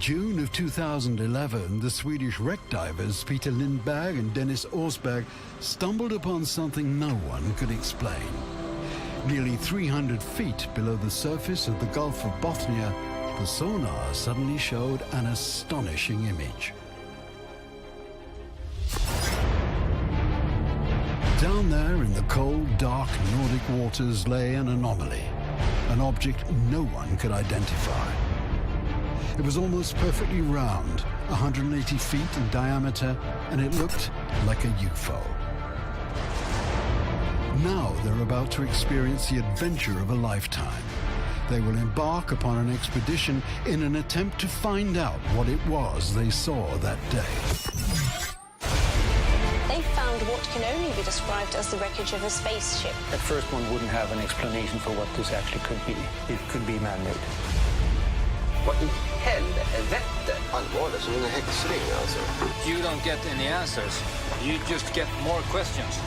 June of 2011, the Swedish wreck divers Peter Lindberg and Dennis Orsberg stumbled upon something no one could explain. Nearly 300 feet below the surface of the Gulf of Bothnia, the sonar suddenly showed an astonishing image. Down there in the cold, dark Nordic waters lay an anomaly, an object no one could identify. It was almost perfectly round, 180 feet in diameter, and it looked like a UFO. Now they're about to experience the adventure of a lifetime. They will embark upon an expedition in an attempt to find out what it was they saw that day. They found what can only be described as the wreckage of a spaceship. At first one wouldn't have an explanation for what this actually could be. It could be man-made. Vad i helvete? Allvarligt, som en häxring alltså. You don't get any answers. You just get more questions.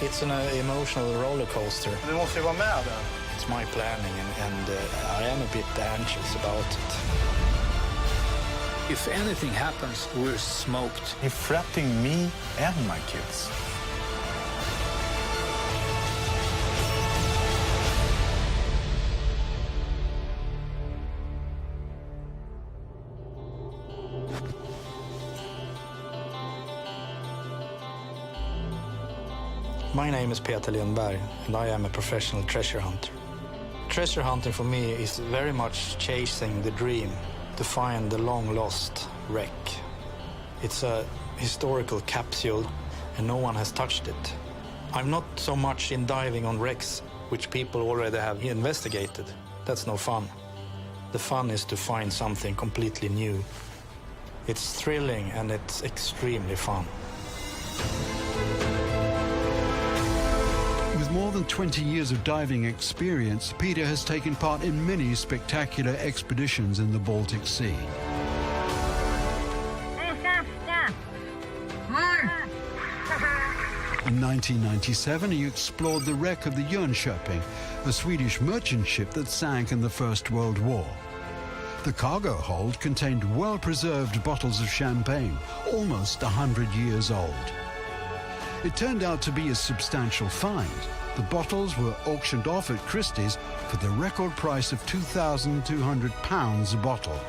It's an emotional roller coaster. Du måste ju vara med där. It's my planning and I am a bit anxious about it. If anything happens, we're smoked. You're threatening me and my kids. My name is Peter Lindberg, and I am a professional treasure hunter. Treasure hunting for me is very much chasing the dream to find the long-lost wreck. It's a historical capsule, and no one has touched it. I'm not so much in diving on wrecks which people already have investigated. That's no fun. The fun is to find something completely new. It's thrilling and it's extremely fun. With more than 20 years of diving experience, Peter has taken part in many spectacular expeditions in the Baltic Sea. In 1997, he explored the wreck of the Jönköping, a Swedish merchant ship that sank in the First World War. The cargo hold contained well-preserved bottles of champagne, almost 100 years old. It turned out to be a substantial find. The bottles were auctioned off at Christie's for the record price of £2,200 a bottle.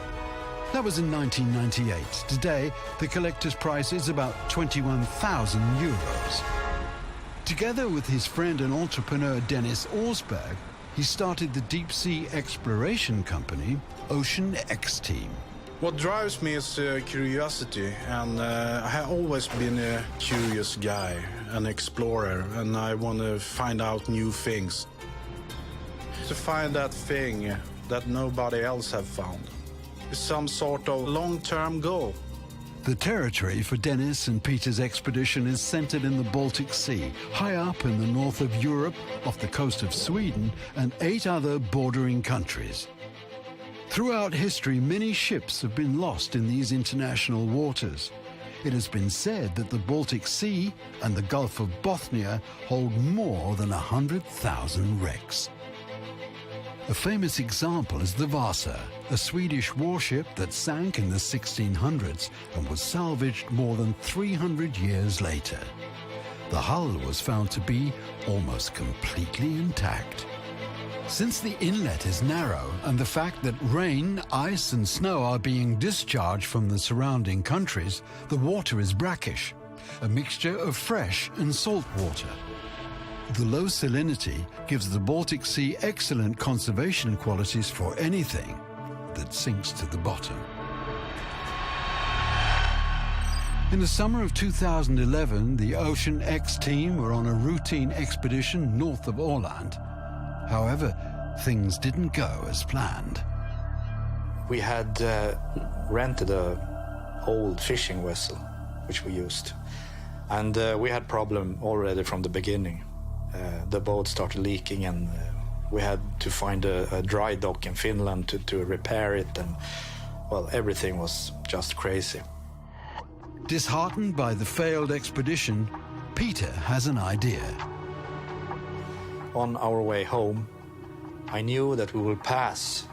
That was in 1998. Today, the collector's price is about 21,000 euros. Together with his friend and entrepreneur Dennis Orsberg, he started the deep-sea exploration company, Ocean X Team. What drives me is curiosity, and I have always been a curious guy, an explorer, and I want to find out new things. To find that thing that nobody else have found is some sort of long-term goal. The territory for Dennis and Peter's expedition is centered in the Baltic Sea, high up in the north of Europe, off the coast of Sweden, and 8 other bordering countries. Throughout history, many ships have been lost in these international waters. It has been said that the Baltic Sea and the Gulf of Bothnia hold more than 100,000 wrecks. A famous example is the Vasa, a Swedish warship that sank in the 1600s and was salvaged more than 300 years later. The hull was found to be almost completely intact. Since the inlet is narrow and the fact that rain, ice and snow are being discharged from the surrounding countries, the water is brackish, a mixture of fresh and salt water. The low salinity gives the Baltic Sea excellent conservation qualities for anything that sinks to the bottom. In the summer of 2011, the Ocean X team were on a routine expedition north of Åland. However, things didn't go as planned. We had rented an old fishing vessel, which we used. And we had problem already from the beginning. The boat started leaking and we had to find a dry dock in Finland to repair it. And, well, everything was just crazy. Disheartened by the failed expedition, Peter has an idea. On our way home, I knew that we will pass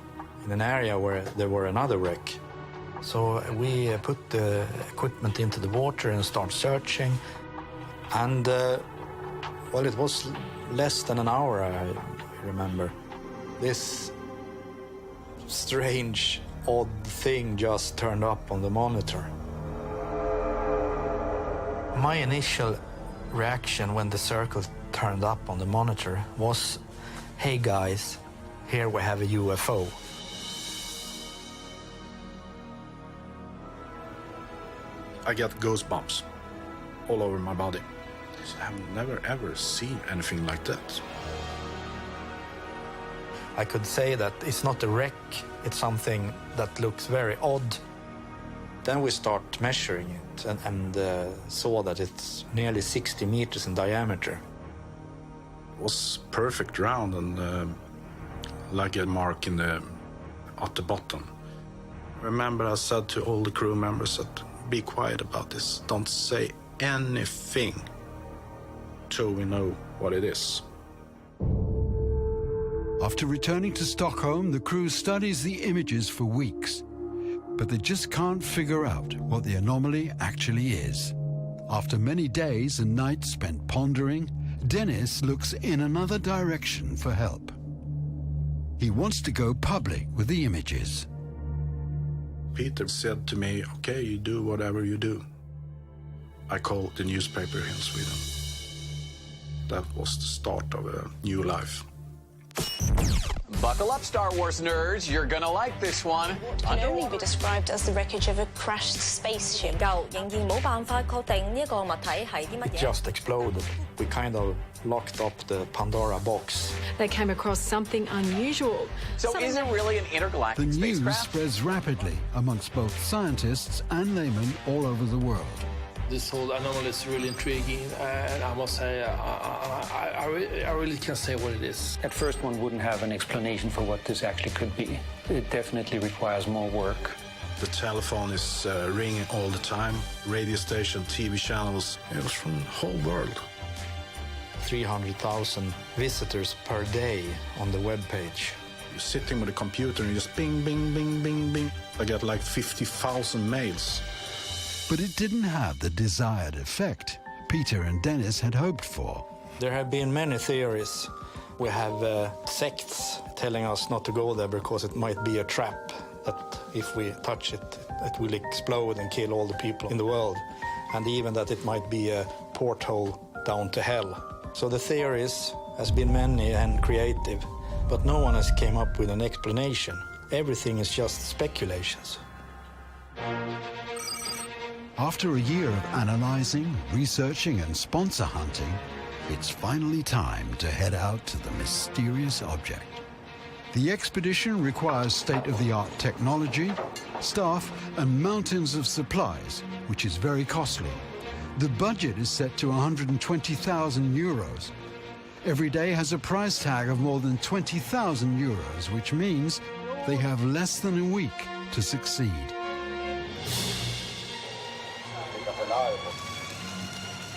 in an area where there were another wreck. So we put the equipment into the water and start searching. And, well, it was less than an hour, I remember. This strange, odd thing just turned up on the monitor. My initial reaction when the circle turned up on the monitor was, hey guys, here we have a UFO. I got goosebumps all over my body. I've never ever seen anything like that. I could say that it's not a wreck, it's something that looks very odd. Then we start measuring it and saw that it's nearly 60 meters in diameter. It was perfect round and like a mark in at the bottom. Remember, I said to all the crew members that be quiet about this. Don't say anything till we know what it is. After returning to Stockholm, the crew studies the images for weeks, but they just can't figure out what the anomaly actually is. After many days and nights spent pondering, Dennis looks in another direction for help. He wants to go public with the images. Peter said to me, okay, you do whatever you do. I called the newspaper in Sweden. That was the start of a new life. Buckle up, Star Wars nerds. You're gonna like this one. What can only be described as the wreckage of a crashed spaceship. It just exploded. We kind of locked up the Pandora box. They came across something unusual. So is it really an The intergalactic news spacecraft? spreads rapidly amongst both scientists and laymen all over the world. This whole anomaly is really intriguing, and I must say, I really can't say what it is. At first, one wouldn't have an explanation for what this actually could be. It definitely requires more work. The telephone is ringing all the time. Radio station, TV channels. It was from the whole world. 300,000 visitors per day on the web page. You're sitting with a computer and you just bing, bing, bing, bing, bing. I got like 50,000 mails. But it didn't have the desired effect Peter and Dennis had hoped for. There have been many theories. We have sects telling us not to go there because it might be a trap, that if we touch it, it will explode and kill all the people in the world, and even that it might be a porthole down to hell. So the theories has been many and creative, but no one has came up with an explanation. Everything is just speculations. After a year of analyzing, researching and sponsor hunting, it's finally time to head out to the mysterious object. The expedition requires state-of-the-art technology, staff and mountains of supplies, which is very costly. The budget is set to 120,000 euros. Every day has a price tag of more than 20,000 euros, which means they have less than a week to succeed.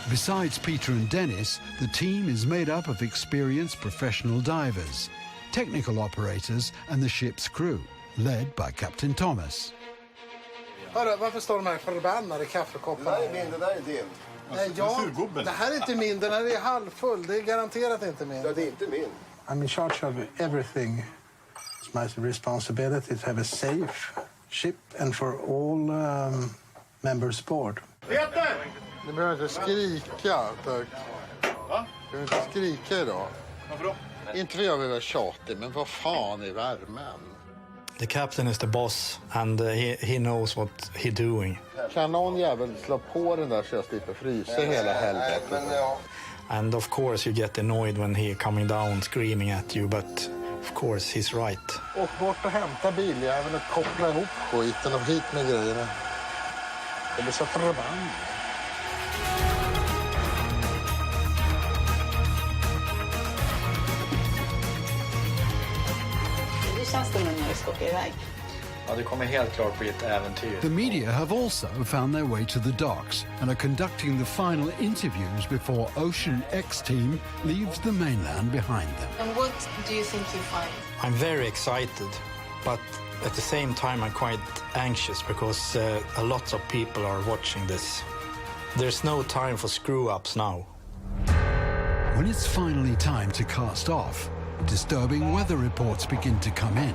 Besides Peter and Dennis, the team is made up of experienced professional divers, technical operators and the ship's crew, led by Captain Thomas. Hörru, varför står de här förbannade kaffekopparna? Det där är min, det där är din. Nej, det här är inte min, den här är halvfull. Det är garanterat inte min. Ja, det är inte min. I'm in charge of everything. It's my responsibility to have a safe ship and for all members aboard. Peter! Ni behöver inte skrika, tack. Va? Du behöver inte skrika idag. Varför då? Inte för jag vill vara tjatig, men vad fan är värmen? The captain is the boss and he knows what he's doing. Kan någon jävel slå på den där så jag slipper frysa hela helvetet? Men ja. And of course you get annoyed when he coming down screaming at you, but of course he's right. Åk bort och hämta biljäveln och koppla ihop skiten och hit med grejerna. Jag blir så förbannad. Ja, det kommer helt klart bli ett äventyr. The media have also found their way to the docks and are conducting the final interviews before Ocean X team leaves the mainland behind them. And what do you think you find? I'm very excited. But at the same time, I'm quite anxious because a lot of people are watching this. There's no time for screw-ups now. When it's finally time to cast off, disturbing weather reports begin to come in.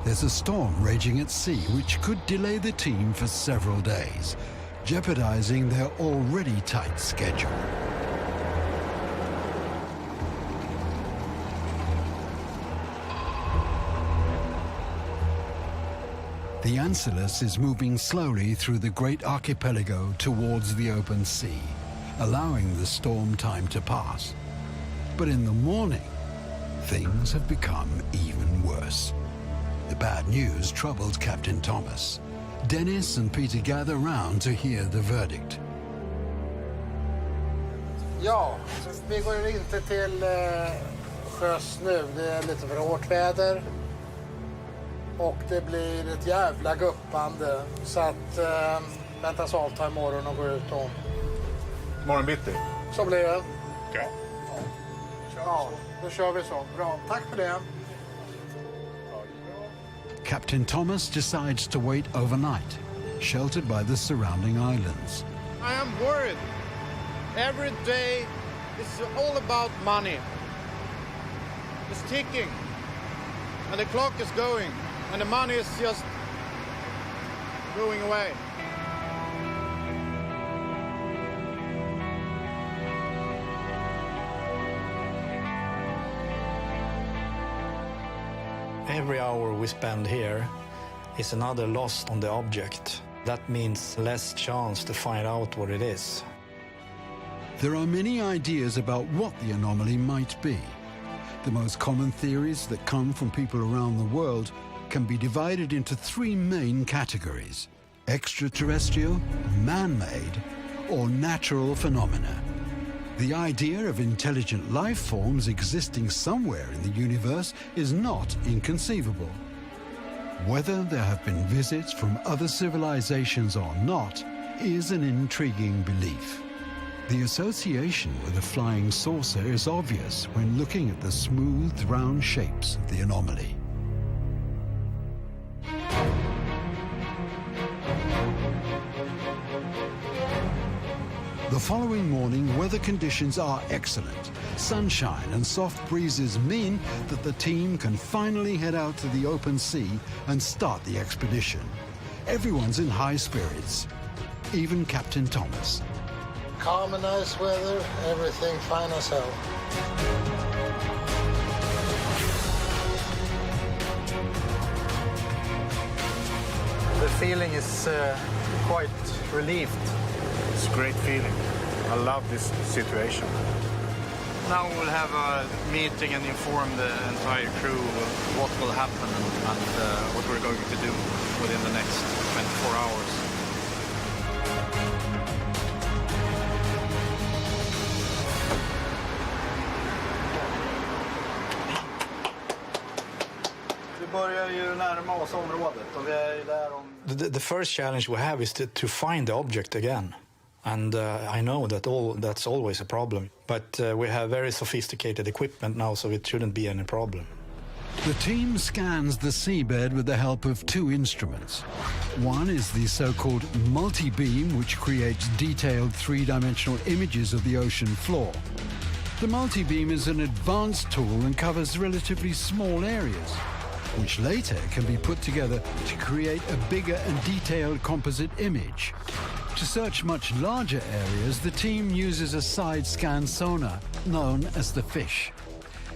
There's a storm raging at sea which could delay the team for several days, jeopardizing their already tight schedule. The Ancillus is moving slowly through the great archipelago towards the open sea, allowing the storm time to pass. But in the morning, things have become even worse. The bad news troubled Captain Thomas. Dennis and Peter gather round to hear the verdict. Ja, vi går inte till sjöss nu. Det är lite för hårt väder. Och det blir ett jävla guppande. Så att vänta Salto imorgon och gå ut om. Morgon bitti? Så blir det. Okej. Ja, då kör vi så. Bra, tack för det. Captain Thomas decides to wait overnight, sheltered by the surrounding islands. I am worried. Every day is all about money. It's ticking. And the clock is going. And the money is just going away. Every hour we spend here is another loss on the object. That means less chance to find out what it is. There are many ideas about what the anomaly might be. The most common theories that come from people around the world can be divided into three main categories: extraterrestrial, man-made, or natural phenomena. The idea of intelligent life forms existing somewhere in the universe is not inconceivable. Whether there have been visits from other civilizations or not is an intriguing belief. The association with a flying saucer is obvious when looking at the smooth, round shapes of the anomaly. The following morning, weather conditions are excellent. Sunshine and soft breezes mean that the team can finally head out to the open sea and start the expedition. Everyone's in high spirits, even Captain Thomas. Calm and nice weather, everything fine as hell. The feeling is quite relieved. It's a great feeling. I love this situation. Now we'll have a meeting and inform the entire crew of what will happen and what we're going to do within the next 24 hours. The first challenge we have is to find the object again. And I know that that's always a problem. But we have very sophisticated equipment now, so it shouldn't be any problem. The team scans the seabed with the help of two instruments. One is the so-called multi-beam, which creates detailed three-dimensional images of the ocean floor. The multi-beam is an advanced tool and covers relatively small areas, which later can be put together to create a bigger and detailed composite image. To search much larger areas, the team uses a side-scan sonar known as the fish.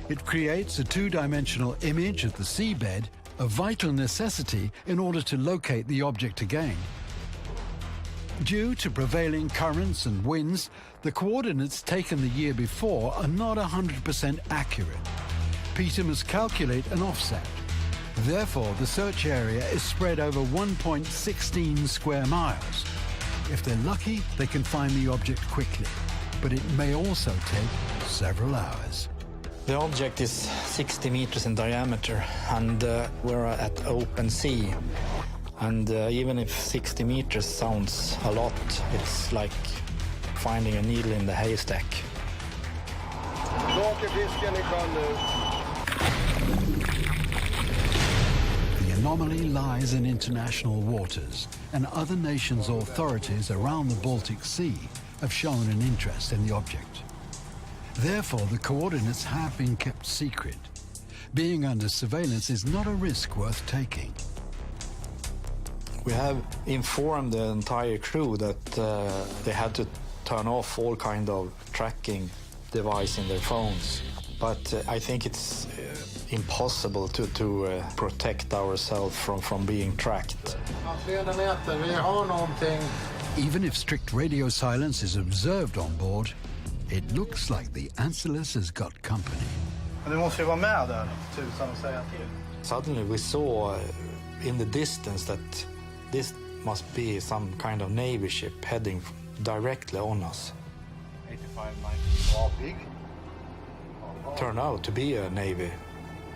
It creates a two-dimensional image of the seabed, a vital necessity in order to locate the object again. Due to prevailing currents and winds, the coordinates taken the year before are not 100% accurate. Peter must calculate an offset. Therefore, the search area is spread over 1.16 square miles. If they're lucky, they can find the object quickly, but it may also take several hours. The object is 60 meters in diameter, and we're at open sea. And even if 60 meters sounds a lot, it's like finding a needle in the haystack. The Anomaly lies in international waters, and other nations' authorities around the Baltic Sea have shown an interest in the object. Therefore, the coordinates have been kept secret. Being under surveillance is not a risk worth taking. We have informed the entire crew that they had to turn off all kind of tracking device in their phones. But I think it's impossible to protect ourselves from being tracked. Even if strict radio silence is observed on board, it looks like the Ancillus has got company. Suddenly we saw in the distance that this must be some kind of Navy ship heading directly on us. 85 miles. Big? Turned out to be a Navy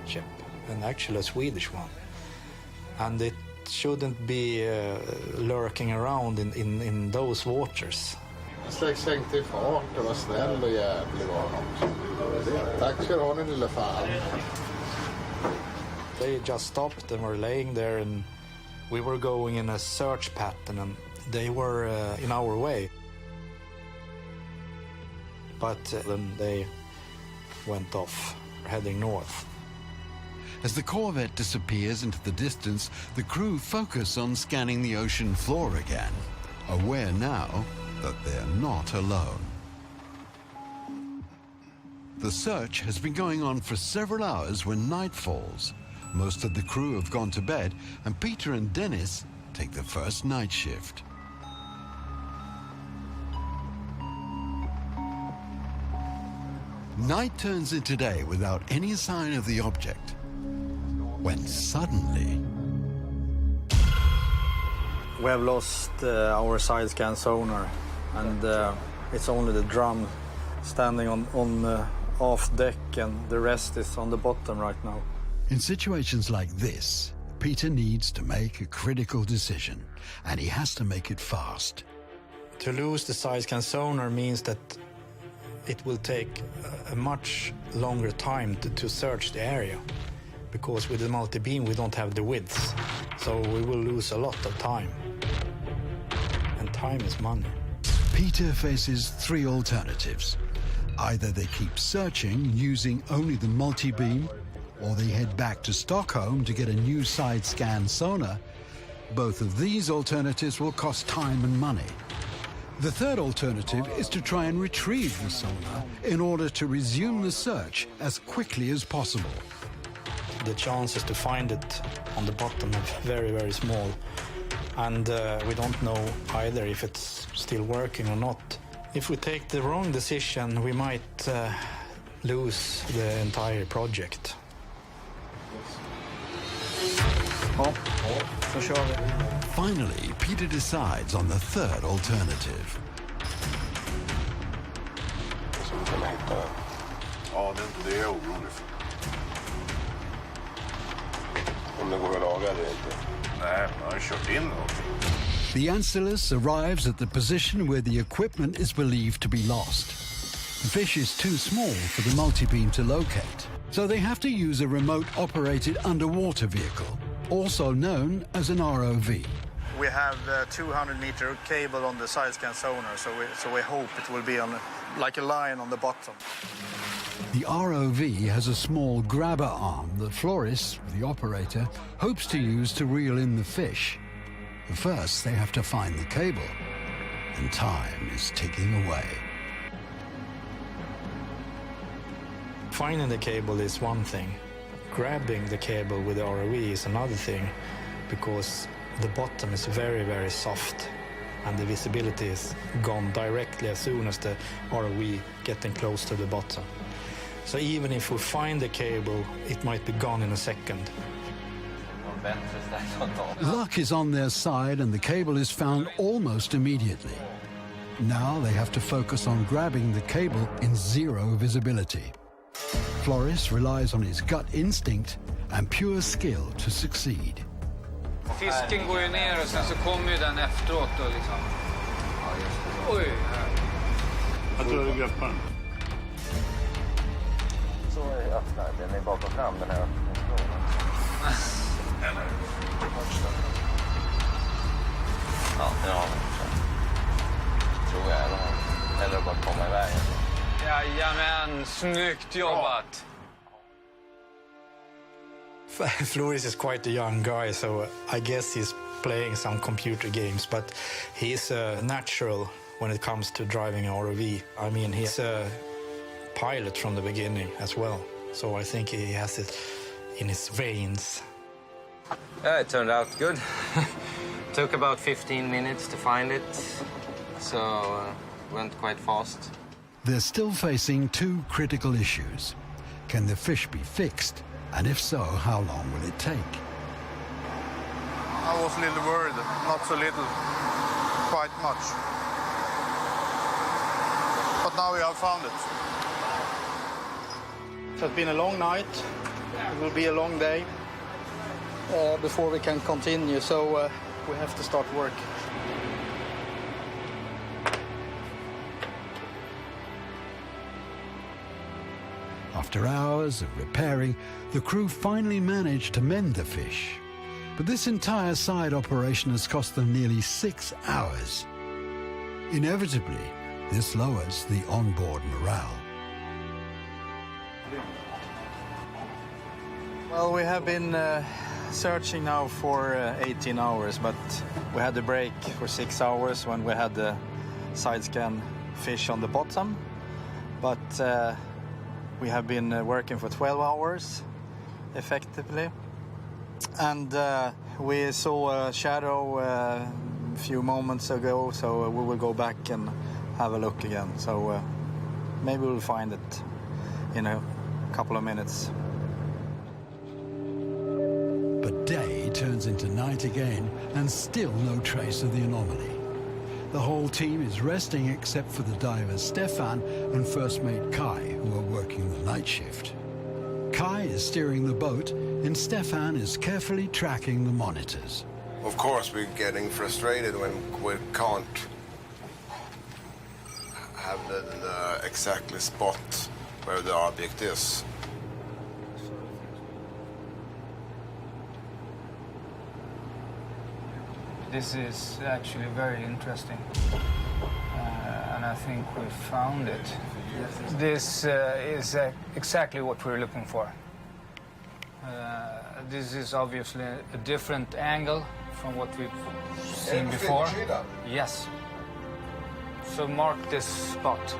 ship, and actually a Swedish one. And it shouldn't be lurking around in those waters. Sänkte i fart, det var snäll och jävlig var han. Tack ska du ha, din lilla fan. They just stopped and were laying there, and we were going in a search pattern, and they were in our way. But then they went off, heading north. As the corvette disappears into the distance, the crew focus on scanning the ocean floor again, aware now that they're not alone. The search has been going on for several hours when night falls. Most of the crew have gone to bed, and Peter and Dennis take the first night shift. Night turns into day without any sign of the object, when suddenly... We have lost our side scan sonar, and it's only the drum standing on aft deck, and the rest is on the bottom right now. In situations like this, Peter needs to make a critical decision, and he has to make it fast. To lose the side scan sonar means that it will take a much longer time to search the area, because with the multi-beam we don't have the width, so we will lose a lot of time. And time is money. Peter faces three alternatives. Either they keep searching using only the multi-beam, or they head back to Stockholm to get a new side scan sonar. Both of these alternatives will cost time and money. The third alternative is to try and retrieve the sonar in order to resume the search as quickly as possible. The chances to find it on the bottom are very, very small. And we don't know either if it's still working or not. If we take the wrong decision, we might lose the entire project. Finally, Peter decides on the third alternative. Ja, det är jag orolig för. Om det går att laga det inte. Nej, man har kört in någonting. The Ancillus arrives at the position where the equipment is believed to be lost. The fish is too small for the multi-beam to locate, so they have to use a remote-operated underwater vehicle, also known as an ROV. We have a 200-meter cable on the side scan sonar, so we hope it will be on like a line on the bottom. The ROV has a small grabber arm that Floris, the operator, hopes to use to reel in the fish. But first, they have to find the cable, and time is ticking away. Finding the cable is one thing. Grabbing the cable with the ROV is another thing, because the bottom is very, very soft, and the visibility is gone directly as soon as the ROV getting close to the bottom. So even if we find the cable, it might be gone in a second. Luck is on their side, and the cable is found almost immediately. Now they have to focus on grabbing the cable in zero visibility. Floris relies on his gut instinct and pure skill to succeed. Fisken går ju ner och sen så kommer ju den efteråt då liksom. Oj. Jag tror du greppar den. Så öppnar den är bak och fram den här. Ja, tror jag. Eller bara komma iväg. Jajamän, snyggt jobbat! Floris is quite a young guy, so I guess he's playing some computer games, but he's a natural when it comes to driving an ROV. I mean, he's a pilot from the beginning as well, so I think he has it in his veins. Yeah, it turned out good. Took about 15 minutes to find it, so went quite fast. They're still facing two critical issues. Can the fish be fixed? And if so, how long will it take? I was a little worried, not so little, quite much. But now we have found it. So it's been a long night. It will be a long day before we can continue, so we have to start work. After hours of repairing, the crew finally managed to mend the fish. But this entire side operation has cost them nearly 6 hours. Inevitably, this lowers the onboard morale. Well, we have been searching now for 18 hours, but we had a break for 6 hours when we had the side scan fish on the bottom. But we have been working for 12 hours, effectively. And we saw a shadow a few moments ago, so we will go back and have a look again. So maybe we'll find it in a couple of minutes. But day turns into night again, and still no trace of the anomaly. The whole team is resting except for the divers Stefan and first mate Kai, who are working the night shift. Kai is steering the boat, and Stefan is carefully tracking the monitors. Of course, we're getting frustrated when we can't have the exactly spot where the object is. This is actually very interesting, and I think we found it. This is exactly what we're looking for. This is obviously a different angle from what we've seen before. Yes. So mark this spot.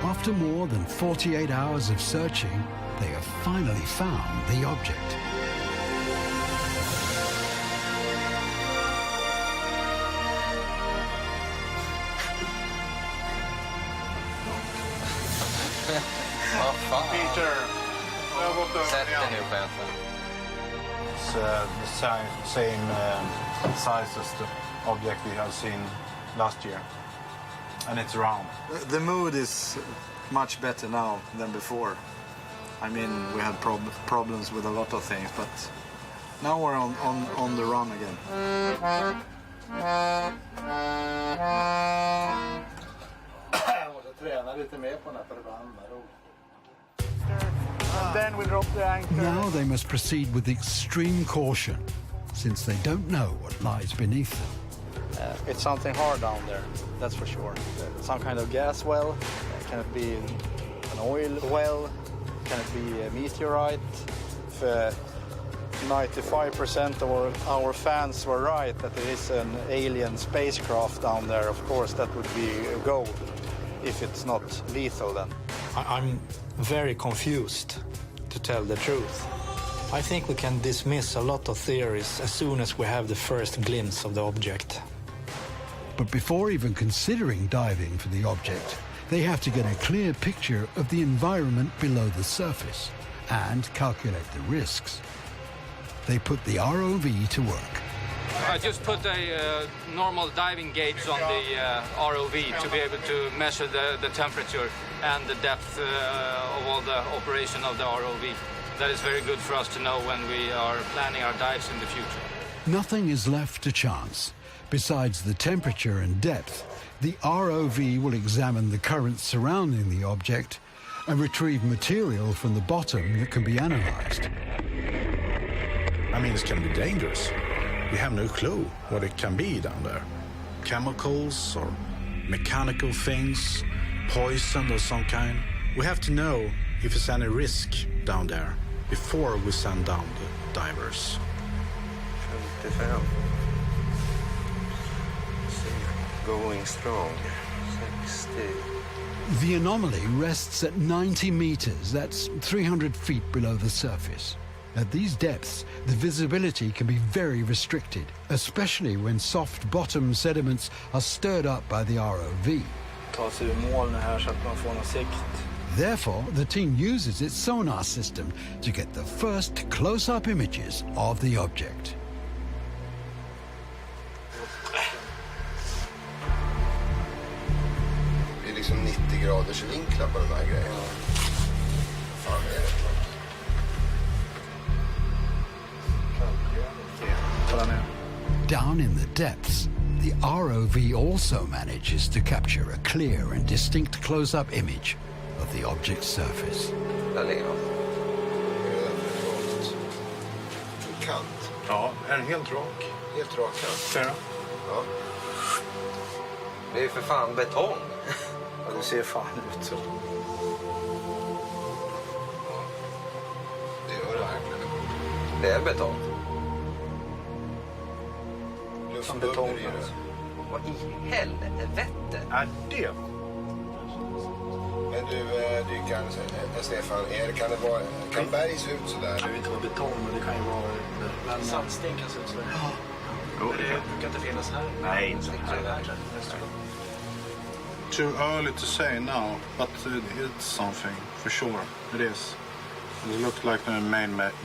After more than 48 hours of searching, they have finally found the object. Peter, it's the same size as the object we have seen last year, and it's round. The mood is much better now than before. I mean, we had problems with a lot of things, but now we're on the run again. And then we drop the anchor. Now they must proceed with extreme caution, since they don't know what lies beneath them. It's something hard down there, that's for sure. Some kind of gas well. Can it be an oil well? Can it be a meteorite? If 95% of our fans were right that there is an alien spacecraft down there, of course that would be gold, if it's not lethal then. I'm very confused, to tell the truth. I think we can dismiss a lot of theories as soon as we have the first glimpse of the object. But before even considering diving for the object, they have to get a clear picture of the environment below the surface and calculate the risks. They put the ROV to work. I just put a normal diving gauge on the ROV to be able to measure the temperature and the depth of all the operation of the ROV. That is very good for us to know when we are planning our dives in the future. Nothing is left to chance. Besides the temperature and depth, the ROV will examine the currents surrounding the object and retrieve material from the bottom that can be analyzed. I mean, it can be dangerous. We have no clue what it can be down there. Chemicals or mechanical things, poison of some kind. We have to know if there's any risk down there before we send down the divers. 55. Going strong. 60. The Anomaly rests at 90 meters, that's 300 feet below the surface. At these depths, the visibility can be very restricted, especially when soft bottom sediments are stirred up by the ROV. Ta sig ur molnen här så att man får någon sikt. Therefore, the team uses its sonar system to get the first close-up images of the object. Det är liksom 90 graders vinklar på de här grejerna. Fan, är det? Down in the depths, the ROV also manages to capture a clear and distinct close-up image of the object's surface. Där ligger de. En kant. Ja, en helt rak. Helt rak kant. Ser du? Ja. Det är för fan betong. Ja, det ser fan ut så. Det gör det verkligen. Det är betong. Som betong. Vad i helvete? Är det? Men du, Stefan, kan berg se ut sådär? Det kan ju inte vara betong, men det kan ju vara... Sandsten kan se ut sådär. Ja. Jo, det brukar inte finnas här. Nej, inte här. Too early to say now, but it's something, for sure. It is. It looks like a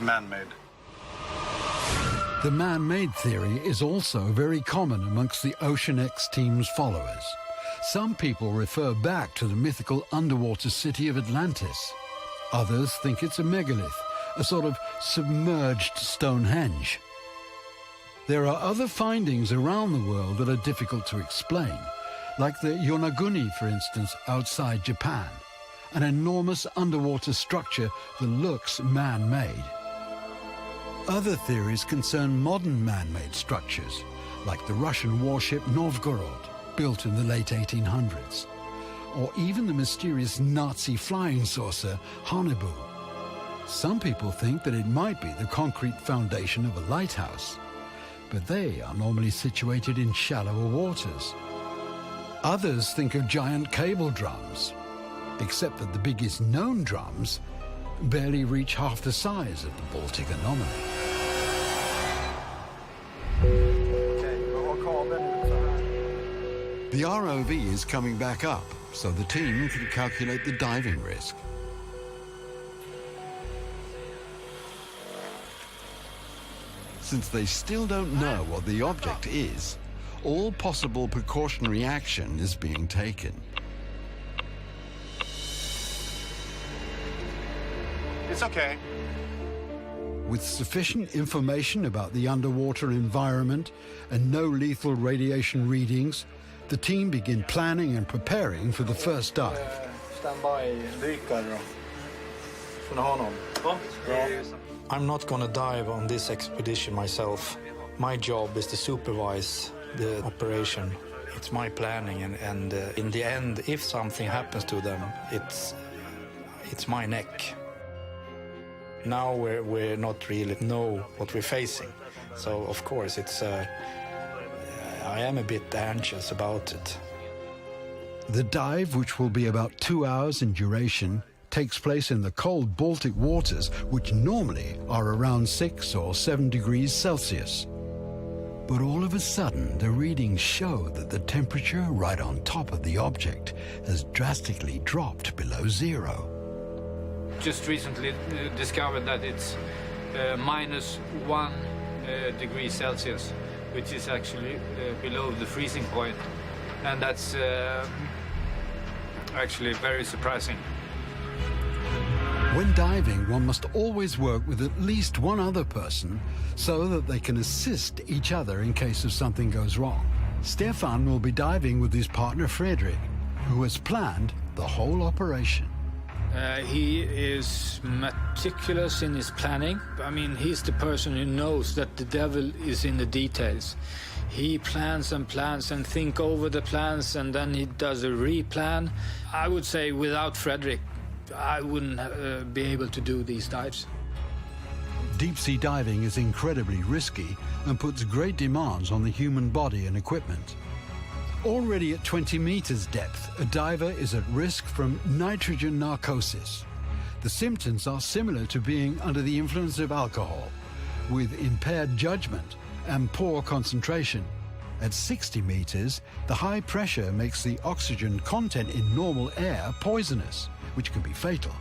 man-made. The man-made theory is also very common amongst the Ocean X team's followers. Some people refer back to the mythical underwater city of Atlantis. Others think it's a megalith, a sort of submerged Stonehenge. There are other findings around the world that are difficult to explain, like the Yonaguni, for instance, outside Japan, an enormous underwater structure that looks man-made. Other theories concern modern man-made structures, like the Russian warship Novgorod, built in the late 1800s, or even the mysterious Nazi flying saucer Haunebu. Some people think that it might be the concrete foundation of a lighthouse, but they are normally situated in shallower waters. Others think of giant cable drums, except that the biggest known drums barely reach half the size of the Baltic Anomaly. The ROV is coming back up, so the team can calculate the diving risk. Since they still don't know what the object is, all possible precautionary action is being taken. It's okay. With sufficient information about the underwater environment and no lethal radiation readings, the team begin planning and preparing for the first dive. Stand by, dykare då. Får ni ha någon? Ja. I'm not going to dive on this expedition myself. My job is to supervise the operation. It's my planning, and in the end, if something happens to them, it's my neck. Now we're not really know what we're facing, so of course I am a bit anxious about it. The dive, which will be about 2 hours in duration, takes place in the cold Baltic waters, which normally are around 6 or 7 degrees Celsius. But all of a sudden, the readings show that the temperature right on top of the object has drastically dropped below zero. Just recently discovered that it's -1 degree Celsius, which is actually below the freezing point. And that's actually very surprising. When diving, one must always work with at least one other person so that they can assist each other in case of something goes wrong. Stefan will be diving with his partner Fredrik, who has planned the whole operation. He is meticulous in his planning. I mean, he's the person who knows that the devil is in the details. He plans and plans and think over the plans, and then he does a replan. I would say without Frederick, I wouldn't be able to do these dives. Deep-sea diving is incredibly risky and puts great demands on the human body and equipment. Already at 20 meters depth, a diver is at risk from nitrogen narcosis. The symptoms are similar to being under the influence of alcohol, with impaired judgment and poor concentration. At 60 meters, the high pressure makes the oxygen content in normal air poisonous, which can be fatal.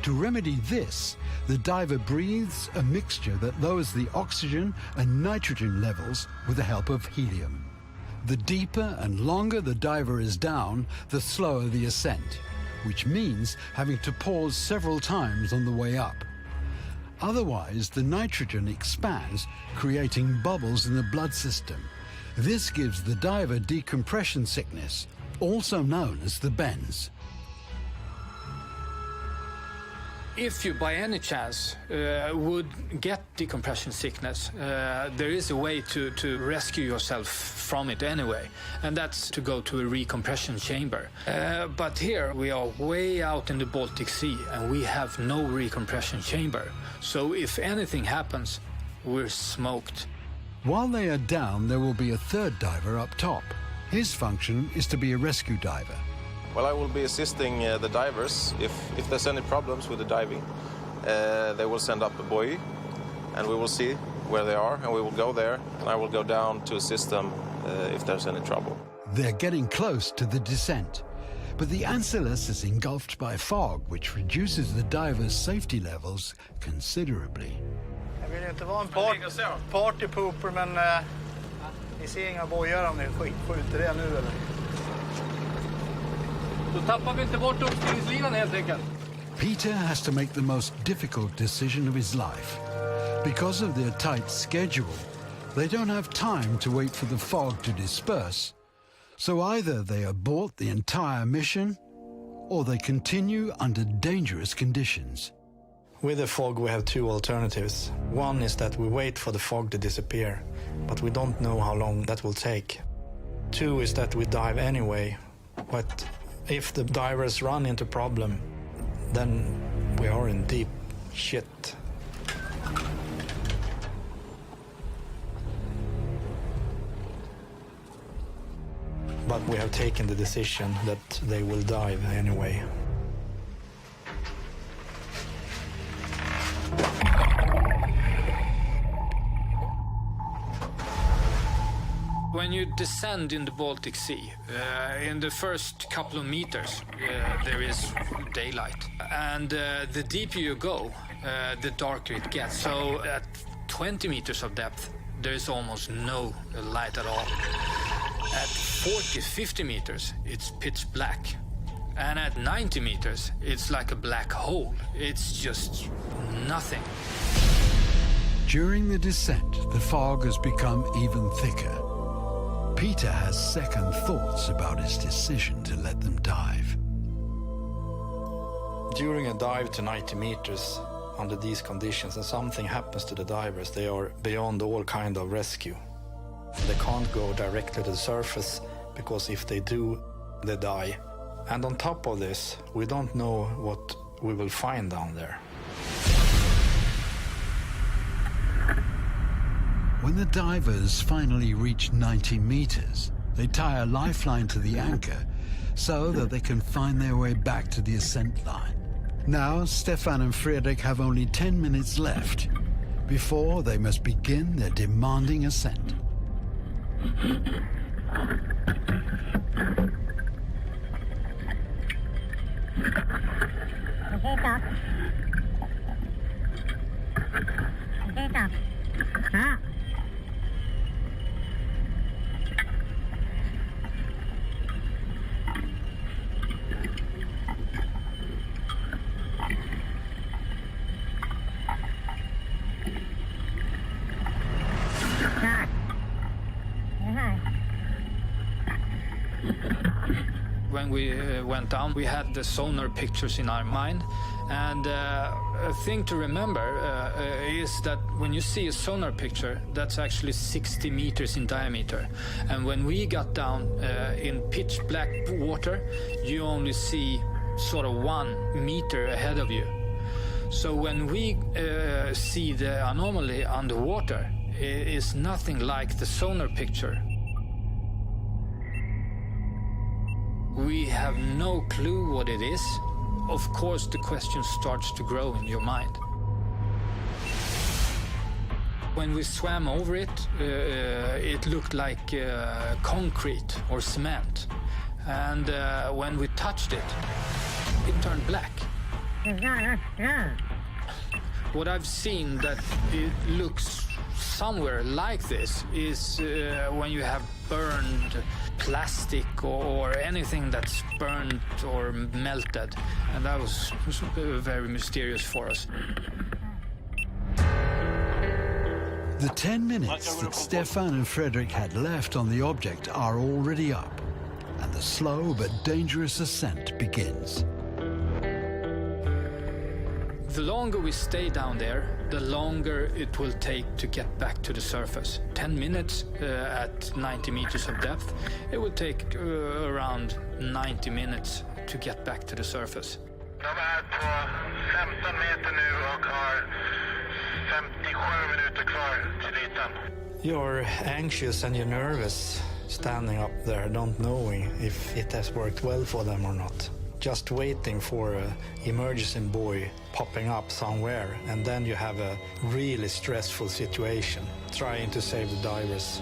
To remedy this, the diver breathes a mixture that lowers the oxygen and nitrogen levels with the help of helium. The deeper and longer the diver is down, the slower the ascent, which means having to pause several times on the way up. Otherwise, the nitrogen expands, creating bubbles in the blood system. This gives the diver decompression sickness, also known as the bends. If you by any chance would get decompression sickness, there is a way to rescue yourself from it anyway, and that's to go to a recompression chamber. But here we are way out in the Baltic Sea and we have no recompression chamber. So if anything happens, we're smoked. While they are down, there will be a third diver up top. His function is to be a rescue diver. Well, I will be assisting the divers. If there's any problems with the diving, they will send up a buoy, and we will see where they are, and we will go there, and I will go down to assist them if there's any trouble. They're getting close to the descent, but the Ancillus is engulfed by fog, which reduces the divers' safety levels considerably. Jag vill inte vara en partypooper, men ni ser inga bojar om ni skjuter det nu, eller? Då tappar vi inte bort uppspringningslinan helt enkelt. Peter has to make the most difficult decision of his life. Because of their tight schedule, they don't have time to wait for the fog to disperse. So either they abort the entire mission, or they continue under dangerous conditions. With the fog, we have two alternatives. One is that we wait for the fog to disappear, but we don't know how long that will take. Two is that we dive anyway, but if the divers run into problem, then we are in deep shit. But we have taken the decision that they will dive anyway. When you descend in the Baltic Sea, in the first couple of meters, there is daylight. And the deeper you go, the darker it gets. So at 20 meters of depth, there is almost no light at all. At 40, 50 meters, it's pitch black. And at 90 meters, it's like a black hole. It's just nothing. During the descent, the fog has become even thicker. Peter has second thoughts about his decision to let them dive. During a dive to 90 meters under these conditions and something happens to the divers, they are beyond all kind of rescue. They can't go directly to the surface because if they do, they die. And on top of this, we don't know what we will find down there. When the divers finally reach 90 meters, they tie a lifeline to the anchor so that they can find their way back to the ascent line. Now, Stefan and Fredrik have only 10 minutes left before they must begin their demanding ascent. When we went down, we had the sonar pictures in our mind. And a thing to remember is that when you see a sonar picture, that's actually 60 meters in diameter. And when we got down in pitch black water, you only see sort of 1 meter ahead of you. So when we see the anomaly underwater, it is nothing like the sonar picture. We have no clue what it is. Of course, the question starts to grow in your mind. When we swam over it, it looked like concrete or cement. And when we touched it, it turned black. What I've seen that it looks somewhere like this is when you have burned plastic or anything that's burned or melted. And that was very mysterious for us. The 10 minutes that Stefan and Frederick had left on the object are already up, and the slow but dangerous ascent begins. The longer we stay down there, the longer it will take to get back to the surface. 10 minutes at 90 meters of depth, it will take around 90 minutes to get back to the surface. De är på 15 meter nu och har 57 minuter kvar till ytan. You're anxious and you're nervous standing up there, not knowing if it has worked well for them or not. Just waiting for an emergency buoy popping up somewhere, and then you have a really stressful situation, trying to save the divers.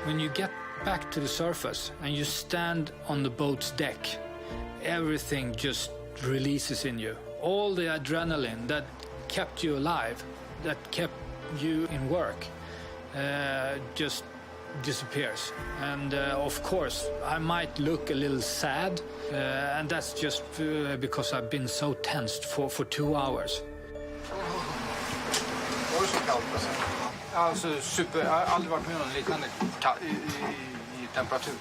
When you get back to the surface and you stand on the boat's deck, everything just releases in you. All the adrenaline that kept you alive, that kept you in work, just disappears. And of course, I might look a little sad, and that's just because I've been so tensed for 2 hours. Var det så kallt alltså? Alltså jag har aldrig varit med om någon liknande i temperatur.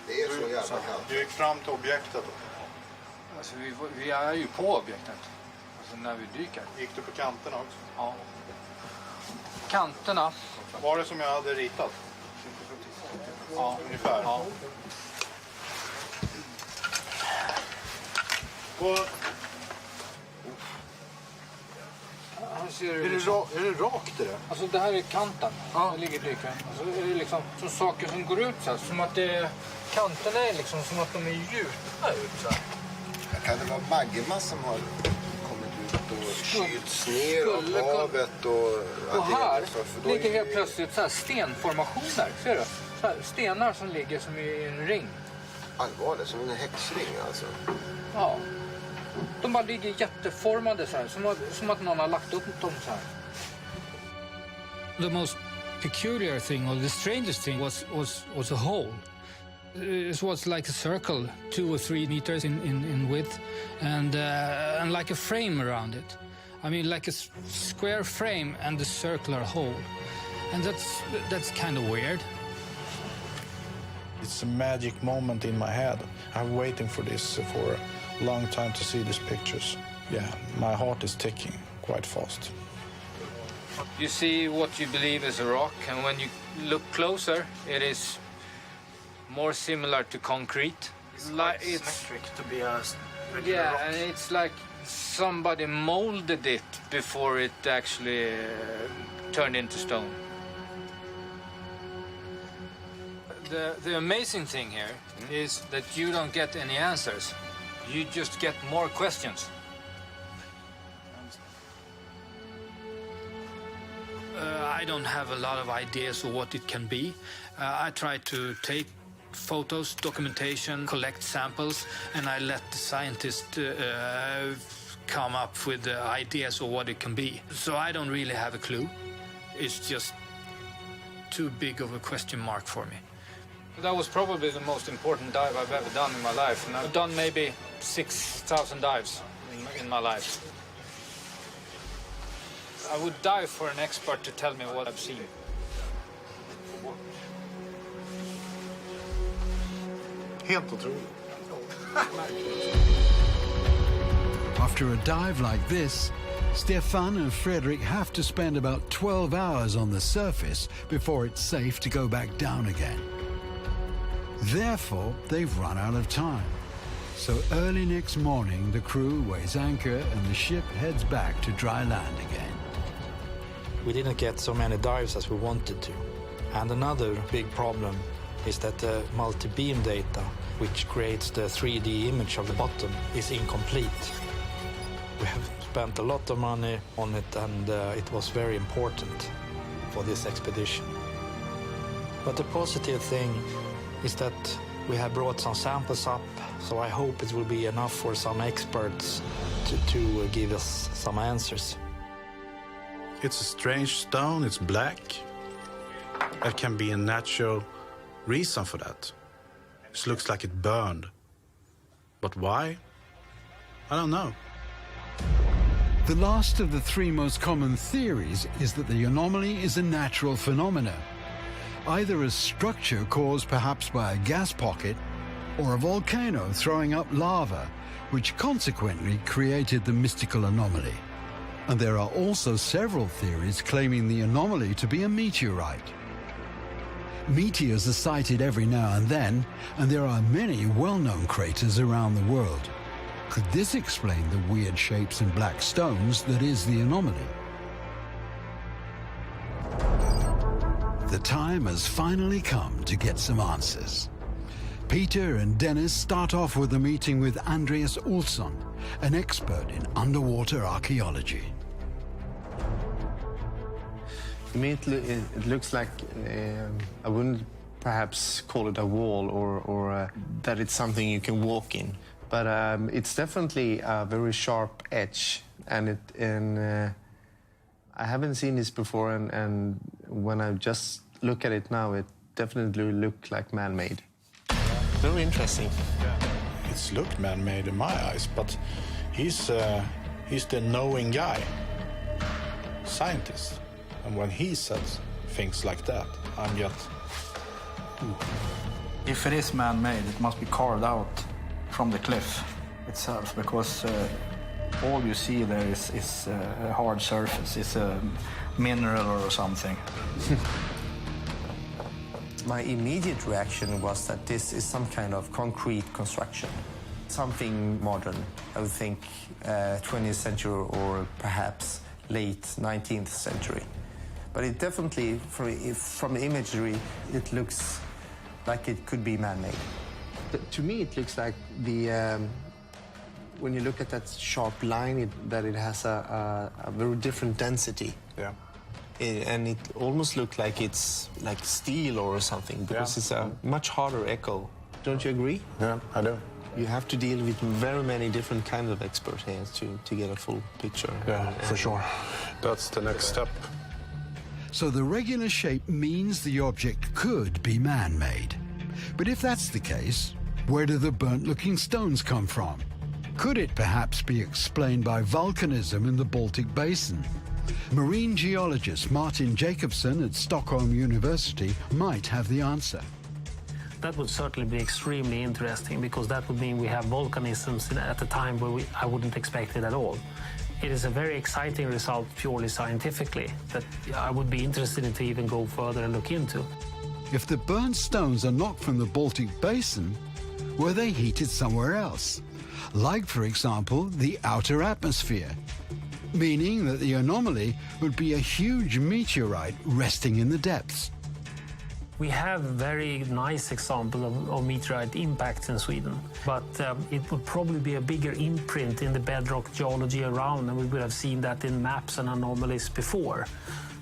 Det är så jävla kallt. Du gick fram till objektet då? Alltså vi är ju på objektet. Alltså när vi dyker. Gick du på kanterna också? Ja. Kanterna. Var det som jag hade ritat? Ja. Ungefär? Ja. Och... Är det rakt det där? Alltså det här är kanten. Ja. Det ligger dykaren. Alltså är det liksom som saker som går ut så här. Som att det, kanterna är liksom som att de är gjutna ut så här. Kan det vara magma som har kommit ut och kylts ner av havet? Och här ligger helt plötsligt så här stenformationer. Ser du? Så här, stenar som ligger som i en ring. Allvarligt, som en häxring alltså. Ja. De bara ligger jätteformade så här, som att någon har lagt upp dem så här. The most peculiar thing, or the strangest thing, was a hole. It was like a circle, 2 or 3 meters in width, and like a frame around it. I mean, like a square frame and a circular hole, and that's kind of weird. It's a magic moment in my head. I'm waiting for this for a long time to see these pictures. Yeah, my heart is ticking quite fast. You see what you believe is a rock, and when you look closer, it is more similar to concrete. It's symmetric to be a regular rock. And it's like somebody molded it before it actually turned into stone. The amazing thing here is that you don't get any answers. You just get more questions. I don't have a lot of ideas of what it can be. I try to take photos, documentation, collect samples, and I let the scientists come up with ideas of what it can be. So I don't really have a clue. It's just too big of a question mark for me. That was probably the most important dive I've ever done in my life, and I've done maybe 6,000 dives in my life. I would dive for an expert to tell me what I've seen. Helt otroligt. After a dive like this, Stefan and Frederick have to spend about 12 hours on the surface before it's safe to go back down again. Therefore, they've run out of time. So early next morning, the crew weighs anchor and the ship heads back to dry land again. We didn't get so many dives as we wanted to. And another big problem is that the multi-beam data, which creates the 3D image of the bottom, is incomplete. We have spent a lot of money on it, and it was very important for this expedition. But the positive thing is that we have brought some samples up, so I hope it will be enough for some experts to give us some answers. It's a strange stone, it's black. There can be a natural reason for that. It looks like it burned. But why? I don't know. The last of the three most common theories is that the anomaly is a natural phenomena, either a structure caused perhaps by a gas pocket or a volcano throwing up lava, which consequently created the mystical anomaly. And there are also several theories claiming the anomaly to be a meteorite. Meteors are sighted every now and then, and there are many well-known craters around the world. Could this explain the weird shapes and black stones that is the anomaly? The time has finally come to get some answers. Peter and Dennis start off with a meeting with Andreas Olsson, an expert in underwater archaeology. To me, it looks like I wouldn't perhaps call it a wall or that it's something you can walk in. But it's definitely a very sharp edge, and I haven't seen this before, and when I just look at it now, it definitely looks like man-made. Very interesting. It's looked man-made in my eyes, but he's the knowing guy, scientist, and when he says things like that, I'm just... If it is man-made, it must be carved out from the cliff itself, because all you see there is a hard surface. It's a mineral or something. My immediate reaction was that this is some kind of concrete construction, something modern. I would think 20th century or perhaps late 19th century. But it definitely, from the imagery, it looks like it could be man-made. To me, it looks like when you look at that sharp line, that it has a very different density. Yeah. And it almost looks like it's like steel or something, because it's a much harder echo. Don't you agree? Yeah, I do. You have to deal with very many different kinds of experts here to get a full picture. Yeah, for sure. That's the next step. So the regular shape means the object could be man-made. But if that's the case, where do the burnt-looking stones come from? Could it perhaps be explained by volcanism in the Baltic Basin? Marine geologist Martin Jacobson at Stockholm University might have the answer. That would certainly be extremely interesting, because that would mean we have volcanisms at a time where I wouldn't expect it at all. It is a very exciting result purely scientifically that I would be interested in to even go further and look into. If the burnt stones are not from the Baltic Basin, were they heated somewhere else? Like, for example, the outer atmosphere, meaning that the anomaly would be a huge meteorite resting in the depths. We have very nice example of meteorite impacts in Sweden, but it would probably be a bigger imprint in the bedrock geology around, and we would have seen that in maps and anomalies before.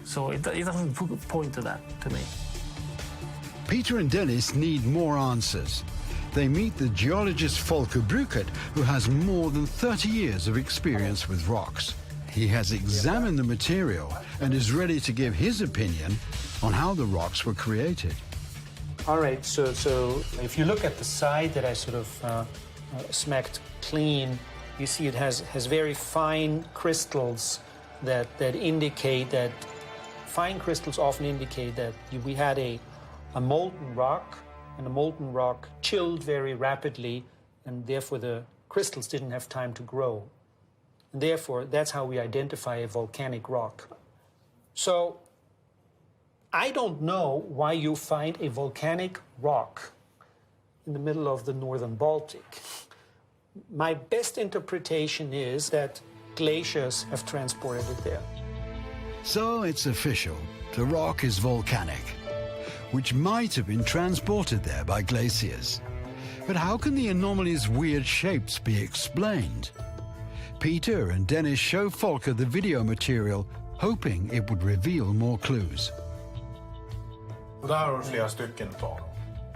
So it doesn't point to that to me. Peter and Dennis need more answers. They meet the geologist Volker Brukert, who has more than 30 years of experience with rocks. he has examined the material and is ready to give his opinion on how the rocks were created. All right, so if you look at the side that I sort of smacked clean, you see it has very fine crystals that indicate that, fine crystals often indicate that we had a molten rock, and the molten rock chilled very rapidly, and therefore the crystals didn't have time to grow. And therefore, that's how we identify a volcanic rock. So, I don't know why you find a volcanic rock in the middle of the northern Baltic. My best interpretation is that glaciers have transported it there. So it's official. The rock is volcanic, which might have been transported there by glaciers. But how can the anomaly's weird shapes be explained? Peter and Dennis show Folker the video material, hoping it would reveal more clues. Och där har du flera stycken utav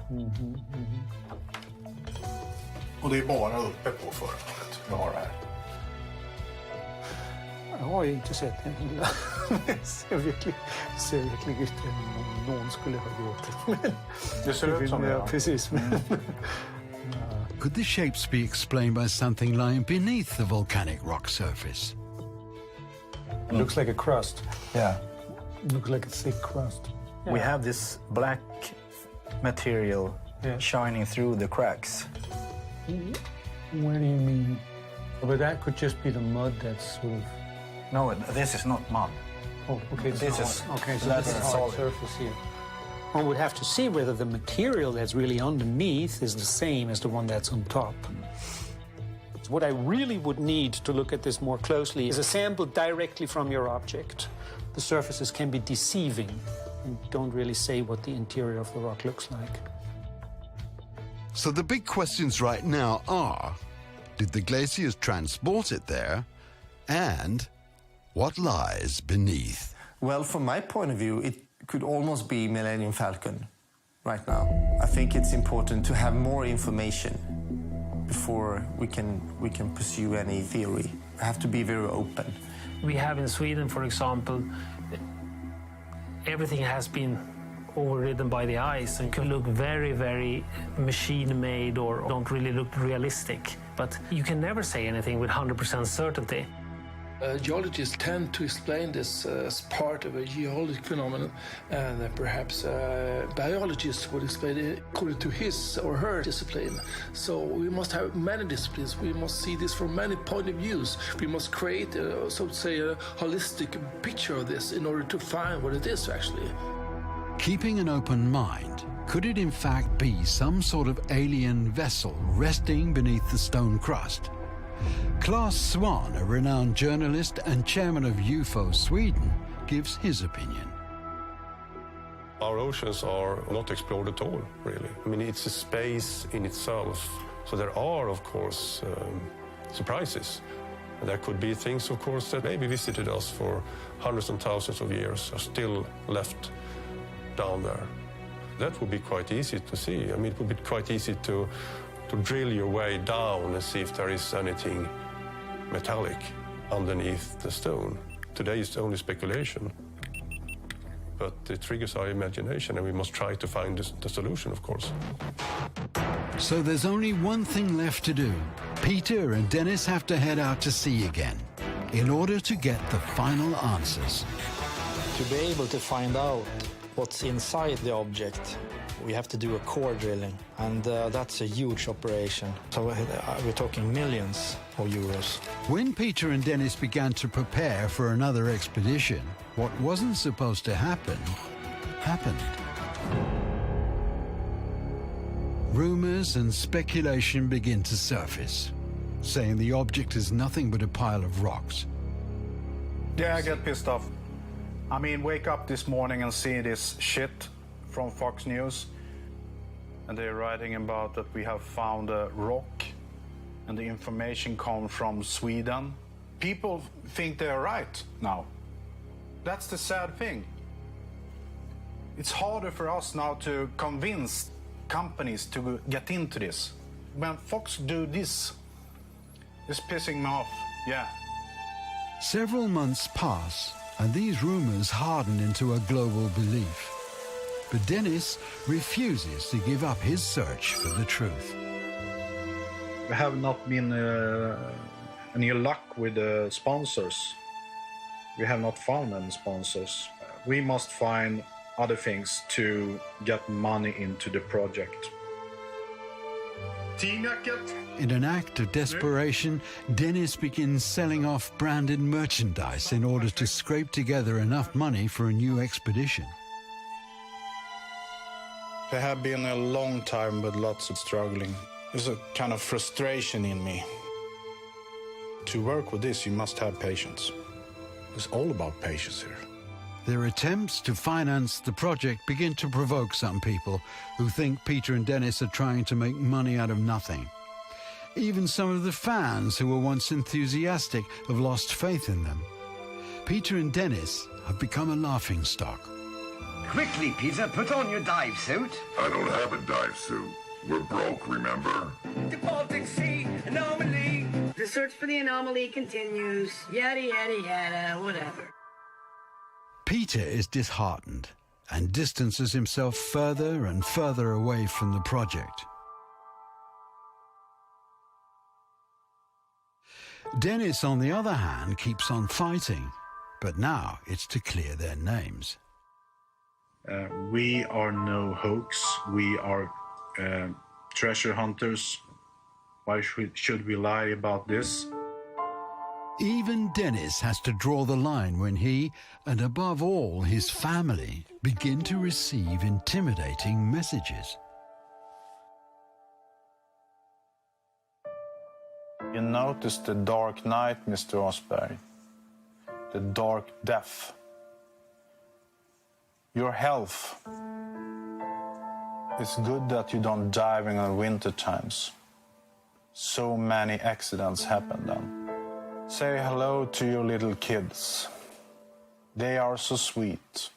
dem. Och det är bara uppe på föremålet vi har här. Jag har ju inte sett den hela. Det ser verkligen ut som någon skulle ha gjort det. Det ser ut som det. Ja, precis. Could the shapes be explained by something lying beneath the volcanic rock surface? It looks like a crust. Yeah. It looks like a thick crust. We have this black material shining through the cracks. What do you mean? But that could just be the mud that's sort of... No, this is not mud. Oh, okay. This is okay. So this is a hard surface here. One would have to see whether the material that's really underneath is the same as the one that's on top. So what I really would need to look at this more closely is a sample directly from your object. The surfaces can be deceiving and don't really say what the interior of the rock looks like. So the big questions right now are, did the glaciers transport it there? And what lies beneath? Well, from my point of view, it could almost be Millennium Falcon right now. I think it's important to have more information before we can pursue any theory. We have to be very open. We have in Sweden, for example, everything has been overridden by the ice and can look very, very machine-made or don't really look realistic. But you can never say anything with 100% certainty. Geologists tend to explain this as part of a geologic phenomenon, and perhaps biologists would explain it according to his or her discipline. So we must have many disciplines. We must see this from many point of views. We must create, so to say, a holistic picture of this in order to find what it is actually. Keeping an open mind, could it in fact be some sort of alien vessel resting beneath the stone crust? Claes Swan, a renowned journalist and chairman of UFO Sweden, gives his opinion. Our oceans are not explored at all, really. I mean, it's a space in itself. So there are, of course, surprises. And there could be things, of course, that maybe visited us for hundreds and thousands of years, are still left down there. That would be quite easy to see. I mean, it would be quite easy to drill your way down and see if there is anything metallic underneath the stone. Today it's only speculation, but it triggers our imagination and we must try to find the solution, of course. So there's only one thing left to do. Peter and Dennis have to head out to sea again in order to get the final answers. To be able to find out what's inside the object, we have to do a core drilling, and that's a huge operation. So we're talking millions of euros. When Peter and Dennis began to prepare for another expedition, what wasn't supposed to happen, happened. Rumors and speculation begin to surface, saying the object is nothing but a pile of rocks. Yeah, I get pissed off. I mean, wake up this morning and see this shit from Fox News, and they're writing about that we have found a rock, and the information comes from Sweden. People think they're right now. That's the sad thing. It's harder for us now to convince companies to get into this. When Fox do this, it's pissing me off, yeah. Several months pass, and these rumors harden into a global belief. But Dennis refuses to give up his search for the truth. We have not been any luck with the sponsors. We have not found any sponsors. We must find other things to get money into the project. In an act of desperation, Dennis begins selling off branded merchandise in order to scrape together enough money for a new expedition. There have been a long time with lots of struggling. There's a kind of frustration in me. To work with this, you must have patience. It's all about patience here. Their attempts to finance the project begin to provoke some people who think Peter and Dennis are trying to make money out of nothing. Even some of the fans who were once enthusiastic have lost faith in them. Peter and Dennis have become a laughingstock. Quickly, Peter, put on your dive suit. I don't have a dive suit. We're broke, remember? The Baltic Sea, Anomaly. The search for the anomaly continues. Yada, yada, yada, whatever. Peter is disheartened and distances himself further and further away from the project. Dennis, on the other hand, keeps on fighting, but now it's to clear their names. We are no hoax. We are treasure hunters. Why should we lie about this? Even Dennis has to draw the line when he, and above all his family, begin to receive intimidating messages. You notice the dark night, Mr. Osberg. The dark death. Your health. It's good that you don't dive in the winter times. So many accidents happen then. Say hello to your little kids. They are so sweet.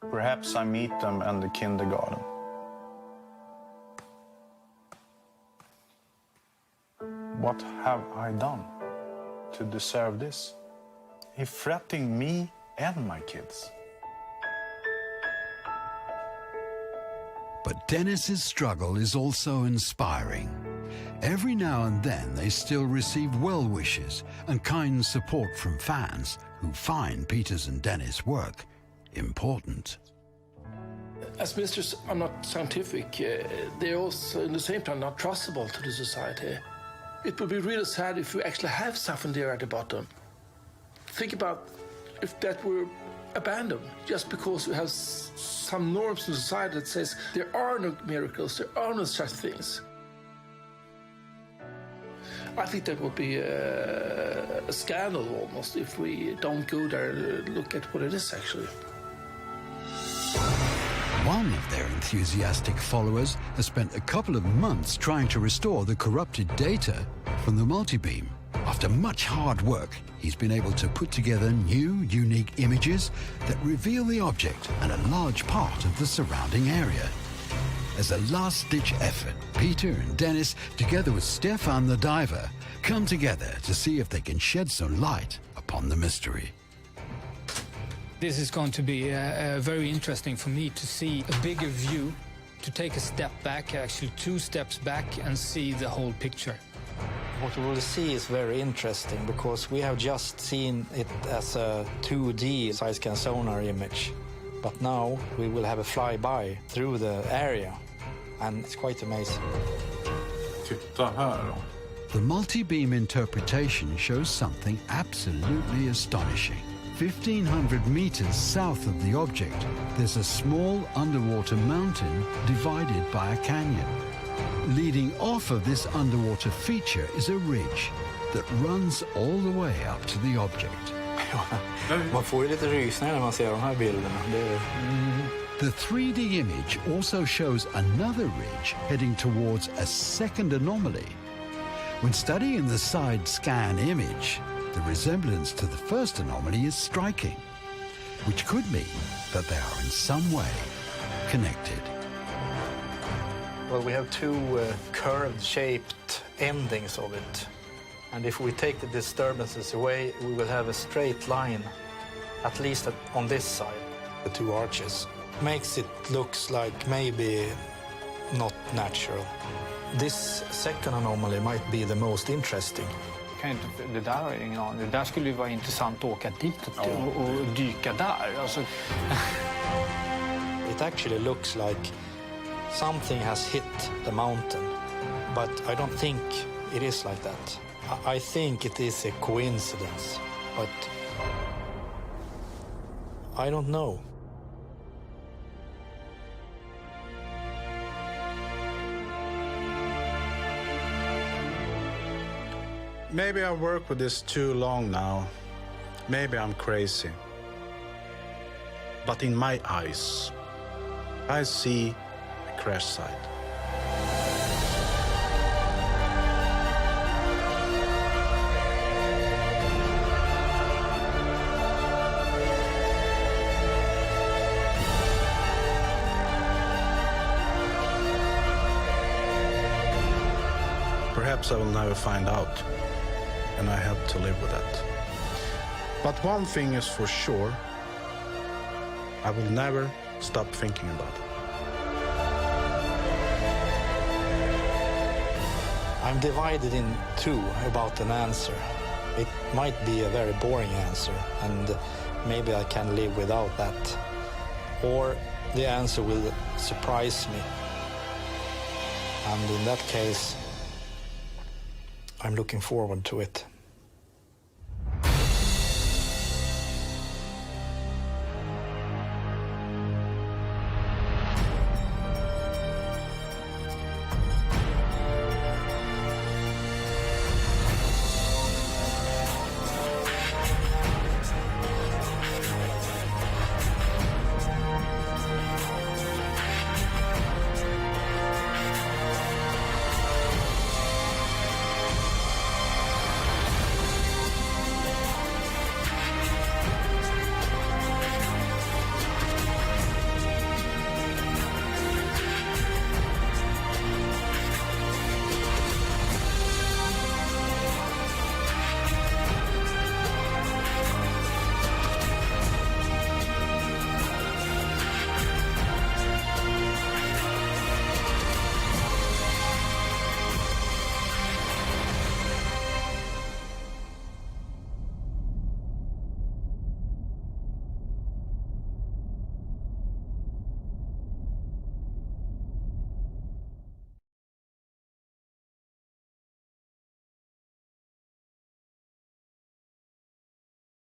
Perhaps I meet them in the kindergarten. What have I done to deserve this? He's threatening me and my kids. But Dennis's struggle is also inspiring. Every now and then they still receive well wishes and kind support from fans who find Peter's and Dennis' work important. As ministers are not scientific, they're also, in the same time, not trustable to the society. It would be really sad if we actually have something there at the bottom. Think about if that were abandoned just because we have some norms in society that says there are no miracles, there are no such things. I think that would be a scandal almost if we don't go there and look at what it is actually. One of their enthusiastic followers has spent a couple of months trying to restore the corrupted data from the multibeam. After much hard work, he's been able to put together new, unique images that reveal the object and a large part of the surrounding area. As a last-ditch effort, Peter and Dennis, together with Stefan the diver, come together to see if they can shed some light upon the mystery. This is going to be very interesting for me to see a bigger view, to take a step back, actually 2 steps back, and see the whole picture. What we will see is very interesting because we have just seen it as a 2D side-scan sonar image. But now we will have a flyby through the area, and it's quite amazing. Titta här då. The multi-beam interpretation shows something absolutely astonishing. 1,500 meters south of the object, there's a small underwater mountain divided by a canyon. Leading off of this underwater feature is a ridge that runs all the way up to the object. Man får ju lite rysningar när man ser de här bilderna. The 3D image also shows another ridge heading towards a second anomaly. When studying the side scan image, the resemblance to the first anomaly is striking, which could mean that they are in some way connected. Well, we have 2 curved-shaped endings of it. And if we take the disturbances away, we will have a straight line, at least on this side. The two arches makes it looks like maybe not natural. This second anomaly might be the most interesting. Det där har jag ingen aning. Det där skulle ju vara intressant att åka dit och dyka där. Alltså. It actually looks like something has hit the mountain, but I don't think it is like that. I think it is a coincidence, but I don't know. Maybe I've worked with this too long now. Maybe I'm crazy. But in my eyes, I see a crash site. Perhaps I will never find out, and I have to live with that. But one thing is for sure, I will never stop thinking about it. I'm divided in two about an answer. It might be a very boring answer, and maybe I can live without that. Or the answer will surprise me. And in that case, I'm looking forward to it.